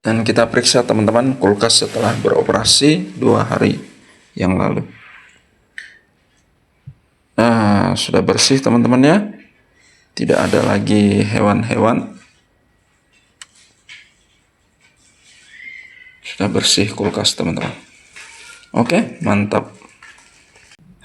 Dan kita periksa teman-teman kulkas setelah beroperasi 2 hari yang lalu. Nah, sudah bersih teman-teman ya. Tidak ada lagi hewan-hewan. Sudah bersih kulkas teman-teman. Oke, mantap.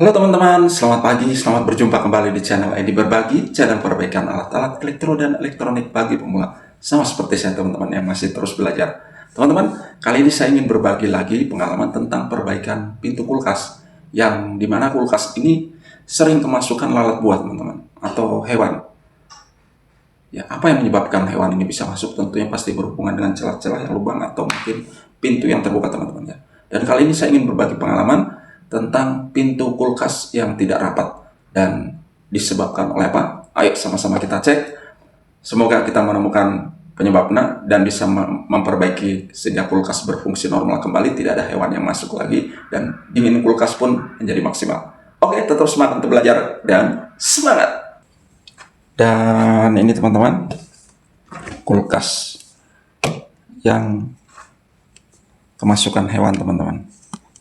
Halo teman-teman, selamat pagi, selamat berjumpa kembali di channel Edi Berbagi, channel perbaikan alat-alat elektro dan elektronik bagi pemula. Sama seperti saya teman-teman yang masih terus belajar. Teman-teman, kali ini saya ingin berbagi lagi pengalaman tentang perbaikan pintu kulkas, yang dimana kulkas ini sering kemasukan lalat buah teman-teman, atau hewan. Ya, apa yang menyebabkan hewan ini bisa masuk? Tentunya pasti berhubungan dengan celah-celah yang lubang atau mungkin pintu yang terbuka teman-teman ya. Dan kali ini saya ingin berbagi pengalaman tentang pintu kulkas yang tidak rapat dan disebabkan oleh apa? Ayo sama-sama kita cek. Semoga kita menemukan penyebabnya dan bisa memperbaiki sehingga kulkas berfungsi normal kembali, tidak ada hewan yang masuk lagi dan dingin kulkas pun menjadi maksimal. Oke, tetap semangat untuk belajar dan semangat. Dan ini teman-teman, kulkas yang kemasukan hewan teman-teman.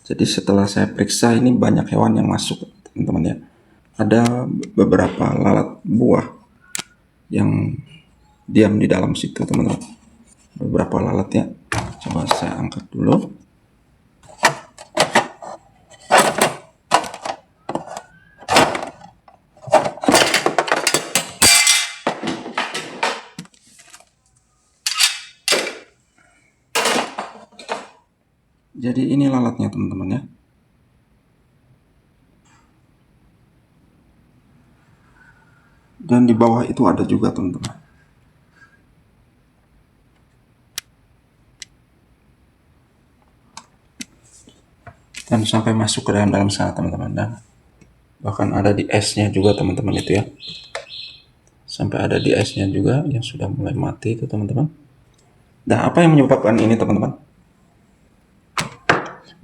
Jadi setelah saya periksa ini banyak hewan yang masuk teman-teman ya. Ada beberapa lalat buah yang diam di dalam situ teman-teman. Beberapa lalatnya. Coba saya angkat dulu. Jadi ini lalatnya teman-teman ya. Dan di bawah itu ada juga teman-teman. Dan sampai masuk ke dalam sana teman-teman. Dan bahkan ada di esnya juga teman-teman itu ya. Sampai ada di esnya juga yang sudah mulai mati itu teman-teman. Dan apa yang menyebabkan ini teman-teman?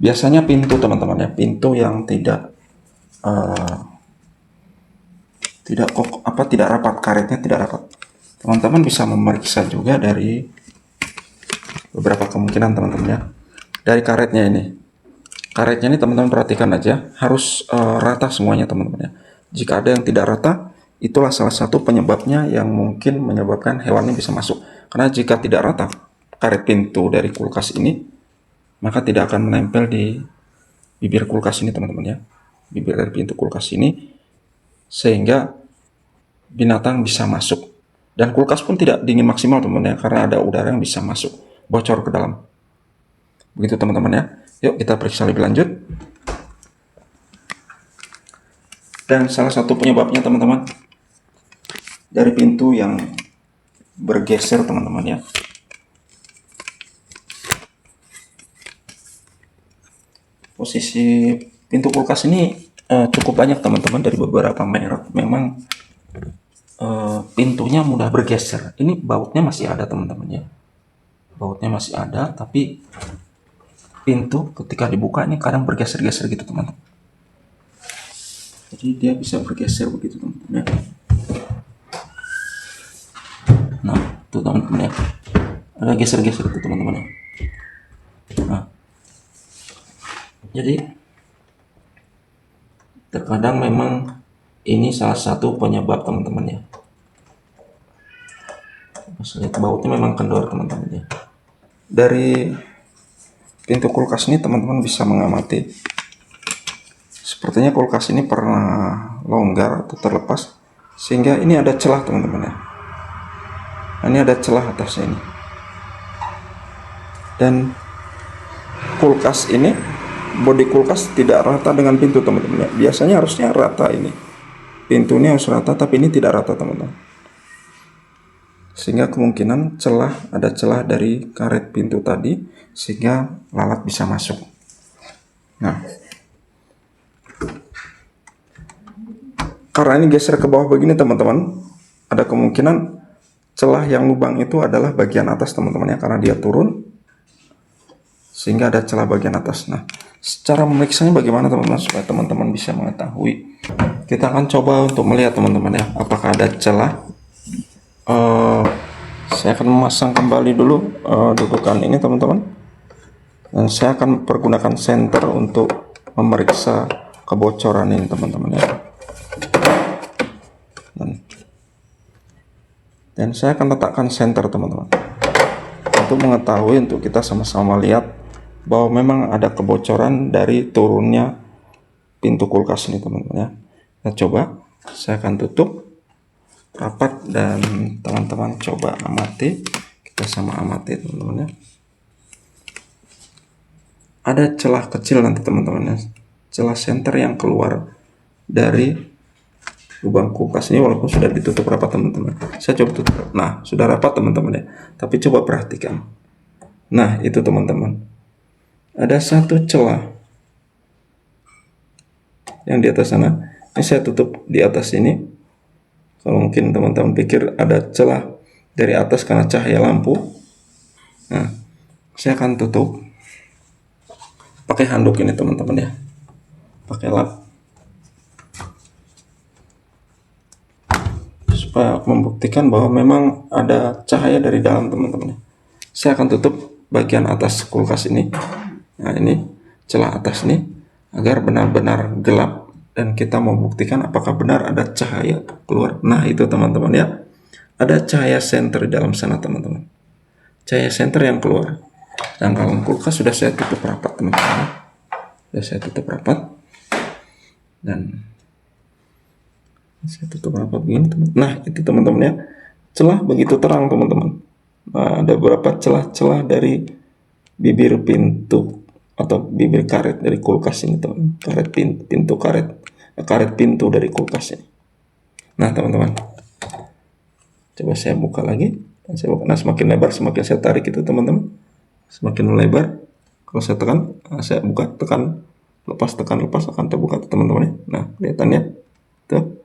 Biasanya pintu teman-teman ya. Pintu yang tidak rapat, karetnya tidak rapat. Teman-teman bisa memeriksa juga dari beberapa kemungkinan teman-teman ya. Dari karetnya ini. Karetnya ini teman-teman perhatikan aja, harus rata semuanya teman-teman ya. Jika ada yang tidak rata, itulah salah satu penyebabnya yang mungkin menyebabkan hewan ini bisa masuk. Karena jika tidak rata karet pintu dari kulkas ini, maka tidak akan menempel di bibir kulkas ini teman-teman ya. Bibir dari pintu kulkas ini, sehingga binatang bisa masuk. Dan kulkas pun tidak dingin maksimal teman-teman ya, karena ada udara yang bisa masuk, bocor ke dalam. Begitu teman-teman ya. Yuk kita periksa lebih lanjut. Dan salah satu penyebabnya teman-teman, dari pintu yang bergeser teman-teman ya. Posisi pintu kulkas ini cukup banyak teman-teman, dari beberapa merek. Memang pintunya mudah bergeser. Ini bautnya masih ada teman-teman ya. Bautnya masih ada, tapi pintu ketika dibuka ini kadang bergeser-geser gitu teman-teman. Jadi dia bisa bergeser begitu teman-teman ya. Nah, tuh teman-teman ya. Ada geser-geser itu teman-teman ya. Nah, jadi terkadang memang ini salah satu penyebab teman-teman ya. Lihat bautnya memang kendor teman-teman ya. Dari pintu kulkas ini teman-teman bisa mengamati, sepertinya kulkas ini pernah longgar atau terlepas, sehingga ini ada celah teman-teman ya. Nah, ini ada celah atasnya ini. Dan kulkas ini, bodi kulkas tidak rata dengan pintu teman-teman ya. Biasanya harusnya rata ini. Pintu ini harus rata, tapi ini tidak rata teman-teman. Sehingga kemungkinan ada celah dari karet pintu tadi, sehingga lalat bisa masuk. Nah, karena ini geser ke bawah begini teman-teman, ada kemungkinan celah yang lubang itu adalah bagian atas teman-teman ya, karena dia turun sehingga ada celah bagian atas. Nah, secara memeriksanya bagaimana teman-teman, supaya teman-teman bisa mengetahui? Kita akan coba untuk melihat teman-teman ya, apakah ada celah Saya akan memasang kembali dulu dudukan ini teman-teman, dan saya akan pergunakan senter untuk memeriksa kebocoran ini teman-teman ya. Dan saya akan letakkan senter teman-teman untuk mengetahui, untuk kita sama-sama lihat bahwa memang ada kebocoran dari turunnya pintu kulkas ini teman-teman ya. Kita coba, saya akan tutup rapat dan teman-teman coba amati, kita sama amati teman-teman ya. Ada celah kecil nanti teman-teman ya, celah senter yang keluar dari lubang kulkas ini walaupun sudah ditutup rapat teman-teman. Saya coba tutup, nah sudah rapat teman-teman ya, tapi coba perhatikan, nah itu teman-teman, ada satu celah yang di atas sana. Ini saya tutup di atas ini. Kalau mungkin teman-teman pikir ada celah dari atas karena cahaya lampu, nah saya akan tutup pakai handuk ini teman-teman ya, pakai lap, supaya membuktikan bahwa memang ada cahaya dari dalam teman-teman. Saya akan tutup bagian atas kulkas ini, nah ini celah atas ini, agar benar-benar gelap dan kita membuktikan apakah benar ada cahaya keluar. Nah itu teman-teman ya, ada cahaya senter di dalam sana teman-teman, cahaya senter yang keluar. Dan dalam kulkas sudah saya tutup rapat teman-teman, sudah saya tutup rapat dan saya tutup rapat begini teman. Nah itu teman-teman ya, celah begitu terang teman-teman. Nah, ada beberapa celah-celah dari bibir pintu atau bibir karet dari kulkas ini teman, karet pintu karet pintu dari kulkas ini. Nah teman-teman, coba saya buka lagi dan saya buka. Nah semakin lebar semakin saya tarik itu teman-teman, semakin lebar. Kalau saya tekan, nah, saya buka, tekan lepas akan terbuka teman-teman ya. Nah kelihatannya tuh.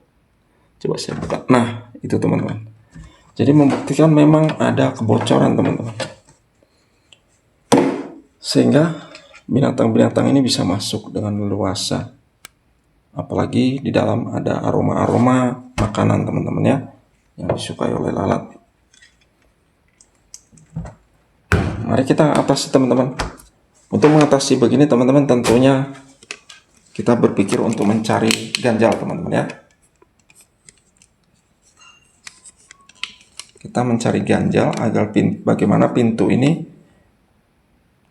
Coba saya buka. Nah, itu teman-teman. Jadi membuktikan memang ada kebocoran teman-teman. Sehingga binatang-binatang ini bisa masuk dengan leluasa. Apalagi di dalam ada aroma-aroma makanan teman-teman ya, yang disukai oleh lalat. Mari kita atasi teman-teman. Untuk mengatasi begini teman-teman, tentunya kita berpikir untuk mencari ganjal teman-teman ya. Kita mencari ganjal agar bagaimana pintu ini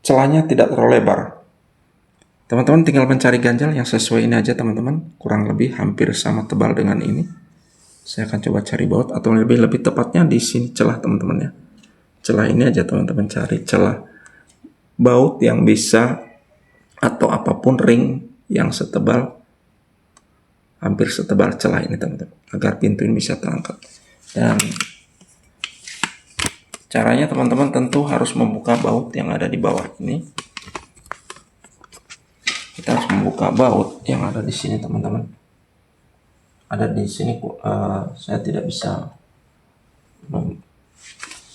celahnya tidak terlalu lebar. Teman-teman tinggal mencari ganjal yang sesuai ini aja teman-teman, kurang lebih hampir sama tebal dengan ini. Saya akan coba cari baut, atau lebih tepatnya di sini celah teman-teman ya. Celah ini aja teman-teman, cari celah baut yang bisa, atau apapun ring yang setebal, hampir setebal celah ini teman-teman, agar pintu ini bisa terangkat. Dan caranya teman-teman tentu harus membuka baut yang ada di bawah ini. Kita harus membuka baut yang ada di sini teman-teman. Ada di sini, saya tidak bisa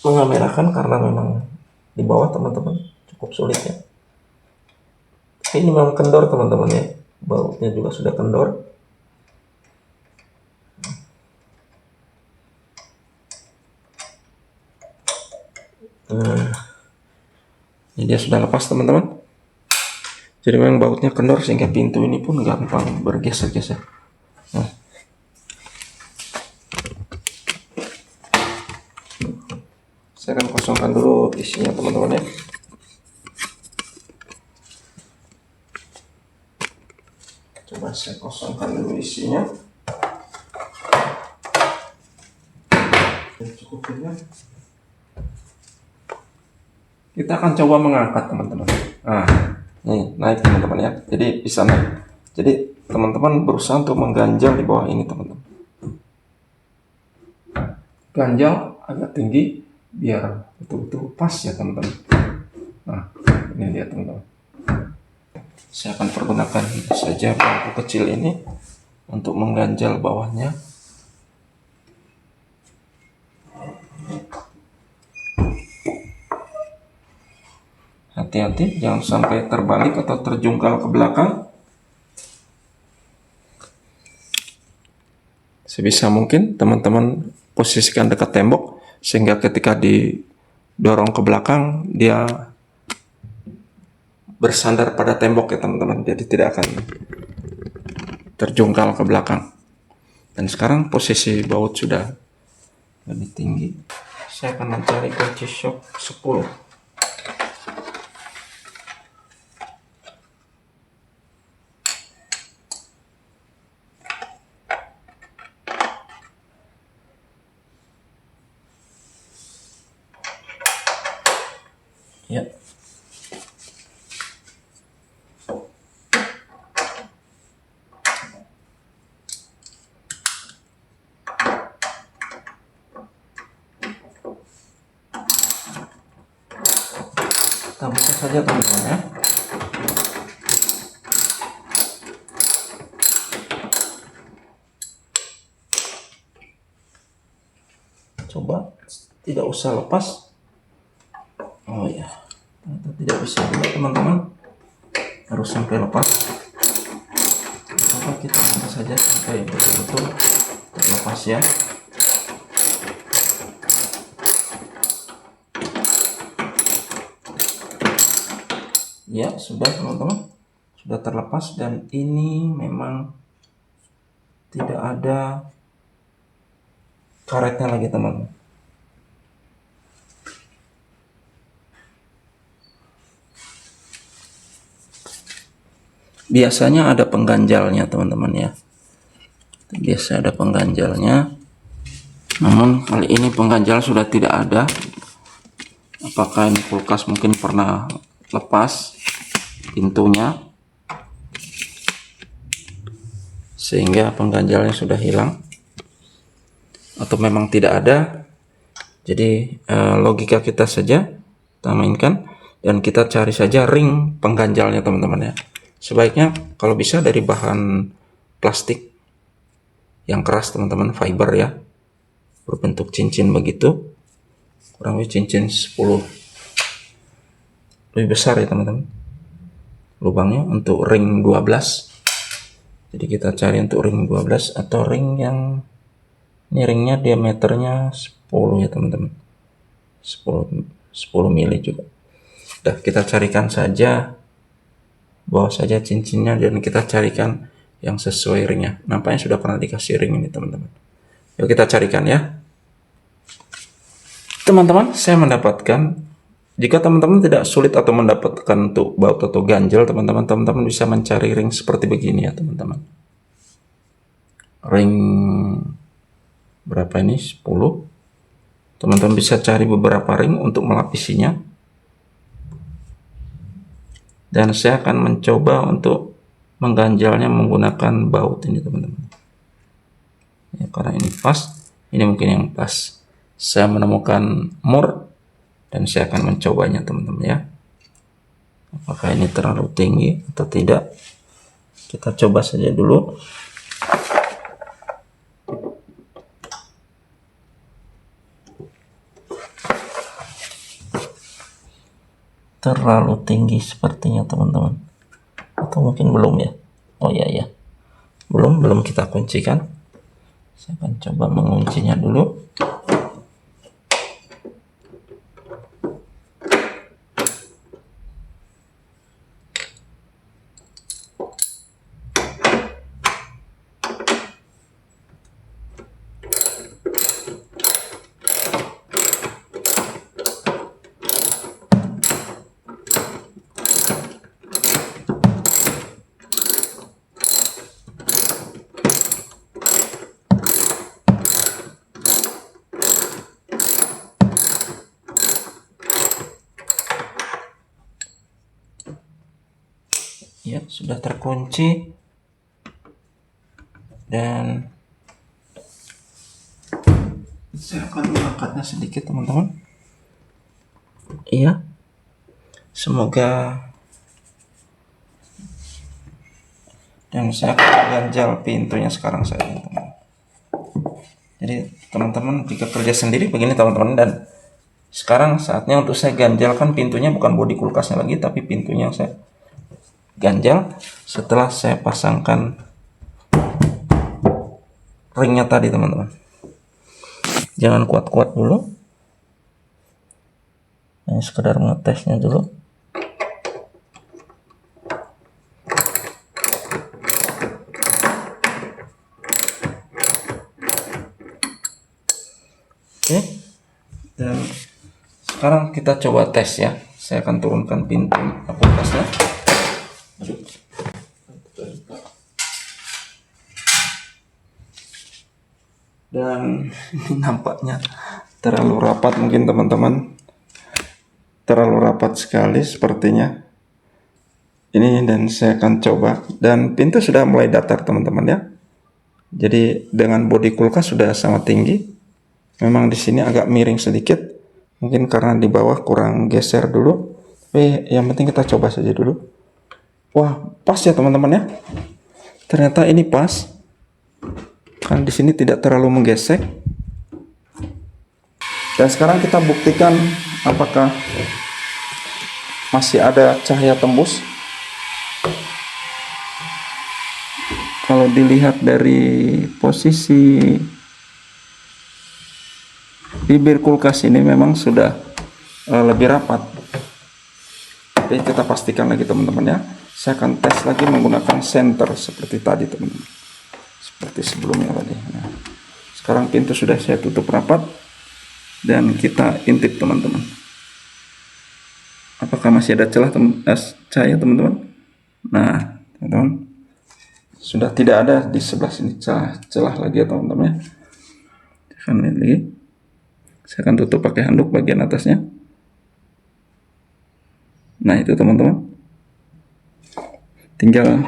mengamerakan karena memang di bawah teman-teman cukup sulit ya. Ini memang kendor teman-teman ya, bautnya juga sudah kendor. Ini dia sudah lepas teman-teman. Jadi memang bautnya kendor sehingga pintu ini pun gampang bergeser-geser. Nah. Saya akan kosongkan dulu isinya teman-teman ya. Coba saya kosongkan dulu isinya. Cukup ya. Kita akan coba mengangkat teman-teman. Nah, nih naik teman-teman ya. Jadi bisa naik. Jadi teman-teman berusaha untuk mengganjal di bawah ini teman-teman. Ganjal agak tinggi biar betul-betul pas ya teman-teman. Nah, ini dia teman-teman. Saya akan pergunakan saja bangku kecil ini untuk mengganjal bawahnya. Hati-hati jangan sampai terbalik atau terjungkal ke belakang. Sebisa mungkin teman-teman posisikan dekat tembok sehingga ketika didorong ke belakang dia bersandar pada tembok ya teman-teman, jadi tidak akan terjungkal ke belakang. Dan sekarang posisi baut sudah lebih tinggi. Saya akan mencari kunci shock 10. Ya. Kita buka saja teman-teman ya. Coba tidak usah lepas. Oh ya, ternyata tidak bisa juga teman-teman, harus sampai lepas. Maka kita buka saja sampai betul-betul terlepas ya. Ya, sudah teman-teman, sudah terlepas, dan ini memang tidak ada karetnya lagi teman-teman. Biasanya ada pengganjalnya teman-teman ya. Biasa ada pengganjalnya. Namun kali ini pengganjal sudah tidak ada. Apakah ini kulkas mungkin pernah lepas pintunya sehingga pengganjalnya sudah hilang, atau memang tidak ada. Jadi logika kita saja kita mainkan dan kita cari saja ring pengganjalnya teman-teman ya. Sebaiknya kalau bisa dari bahan plastik yang keras teman-teman, fiber ya, berbentuk cincin begitu, kurang lebih cincin 10, lebih besar ya teman-teman lubangnya untuk ring 12. Jadi kita cari untuk ring 12 atau ring yang ini, ringnya diameternya 10 ya teman-teman, 10 mili juga. Udah, kita carikan saja, bawa saja cincinnya dan kita carikan yang sesuai ringnya. Nampaknya sudah pernah dikasih ring ini teman-teman. Yuk kita carikan ya teman-teman. Saya mendapatkan, jika teman-teman tidak sulit atau mendapatkan untuk baut atau ganjel, teman-teman bisa mencari ring seperti begini ya teman-teman. Ring berapa ini? 10. Teman-teman bisa cari beberapa ring untuk melapisinya. Dan saya akan mencoba untuk mengganjalnya menggunakan baut ini teman-teman ya, karena ini pas, ini mungkin yang pas. Saya menemukan mur dan saya akan mencobanya teman-teman ya. Apakah ini terlalu tinggi atau tidak, kita coba saja dulu. Terlalu tinggi sepertinya teman-teman, atau mungkin belum ya. Oh iya ya, belum kita kuncikan. Saya akan coba menguncinya dulu. Ya, sudah terkunci. Dan saya akan mengangkatnya sedikit teman-teman. Iya, semoga. Dan saya akan ganjal pintunya sekarang saja teman-teman. Jadi teman-teman jika kerja sendiri begini teman-teman, dan sekarang saatnya untuk saya ganjalkan pintunya, bukan bodi kulkasnya lagi tapi pintunya saya ganjal setelah saya pasangkan ringnya tadi teman-teman. Jangan kuat-kuat dulu, Hanya sekedar ngetesnya dulu. Oke, dan sekarang kita coba tes ya. Saya akan turunkan pintu kulkasnya. Dan ini nampaknya terlalu rapat mungkin teman-teman. Terlalu rapat sekali sepertinya. Ini dan saya akan coba. Dan pintu sudah mulai datar teman-teman ya. Jadi dengan bodi kulkas sudah sangat tinggi. Memang di sini agak miring sedikit, mungkin karena di bawah kurang geser dulu. Tapi yang penting kita coba saja dulu. Wah, pas ya teman-teman ya. Ternyata ini pas. Kan di sini tidak terlalu menggesek. Dan sekarang kita buktikan apakah masih ada cahaya tembus. Kalau dilihat dari posisi bibir kulkas ini memang sudah lebih rapat. Tapi kita pastikan lagi teman-teman ya. Saya akan tes lagi menggunakan senter seperti tadi teman-teman. Seperti sebelumnya tadi. Nah, sekarang pintu sudah saya tutup rapat dan kita intip teman-teman. Apakah masih ada celah cahaya teman-teman? Nah, teman-teman, sudah tidak ada di sebelah sini celah lagi ya teman-teman ya. Lihat lagi. Saya akan tutup pakai handuk bagian atasnya. Nah itu teman-teman. Tinggal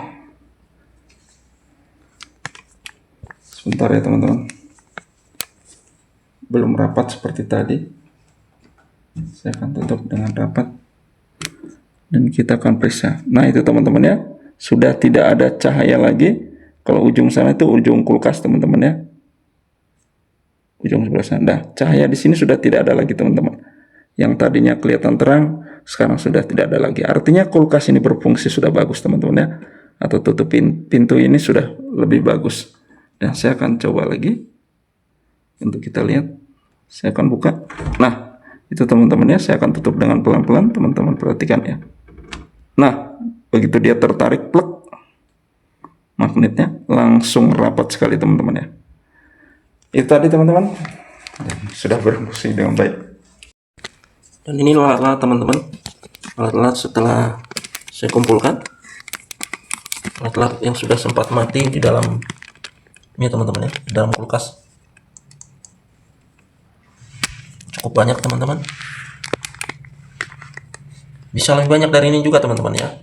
sebentar ya teman-teman. Belum rapat seperti tadi. Saya akan tutup dengan rapat. Dan kita akan periksa. Nah itu teman-teman ya. Sudah tidak ada cahaya lagi. Kalau ujung sana itu ujung kulkas teman-teman ya. Ujung sebelah sana. Nah, cahaya di sini sudah tidak ada lagi teman-teman. Yang tadinya kelihatan terang, sekarang sudah tidak ada lagi. Artinya kulkas ini berfungsi sudah bagus teman-teman ya. Atau tutupin pintu ini sudah lebih bagus. Dan saya akan coba lagi. Untuk kita lihat. Saya akan buka. Nah, itu teman-teman ya. Saya akan tutup dengan pelan-pelan. Teman-teman perhatikan ya. Nah, begitu dia tertarik plek. Magnetnya langsung rapat sekali teman-teman ya. Itu tadi teman-teman, sudah berfungsi dengan baik. Dan ini alat-alat teman-teman, alat-alat setelah saya kumpulkan, alat-alat yang sudah sempat mati di dalam ini teman-teman ya, di dalam kulkas. Cukup banyak teman-teman. Bisa lebih banyak dari ini juga teman-teman ya.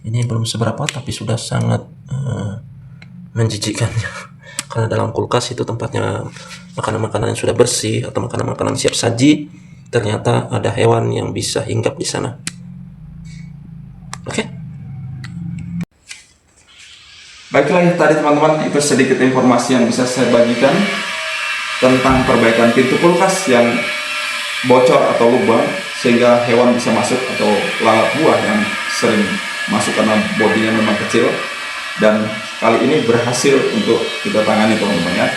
Ini belum seberapa tapi sudah sangat menjijikkan ya. Karena dalam kulkas itu tempatnya makanan-makanan yang sudah bersih atau makanan-makanan siap saji, ternyata ada hewan yang bisa hinggap di sana. Oke. Baiklah ya tadi teman-teman, itu sedikit informasi yang bisa saya bagikan tentang perbaikan pintu kulkas yang bocor atau lubang sehingga hewan bisa masuk atau lalat buah yang sering masuk karena bodinya memang kecil. Dan kali ini berhasil untuk kita tangani teman-teman ya.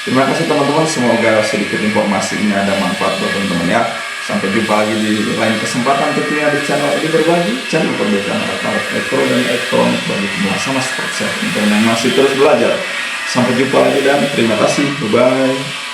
Terima kasih teman-teman, semoga sedikit informasi ini ada manfaat buat teman-teman ya. Sampai jumpa lagi di lain kesempatan tentunya di channel ini berbagi, channel perbaikan alat-alat elektro dan elektronik bagi semua sama seperti saya yang masih terus belajar. Sampai jumpa lagi dan terima kasih, bye bye.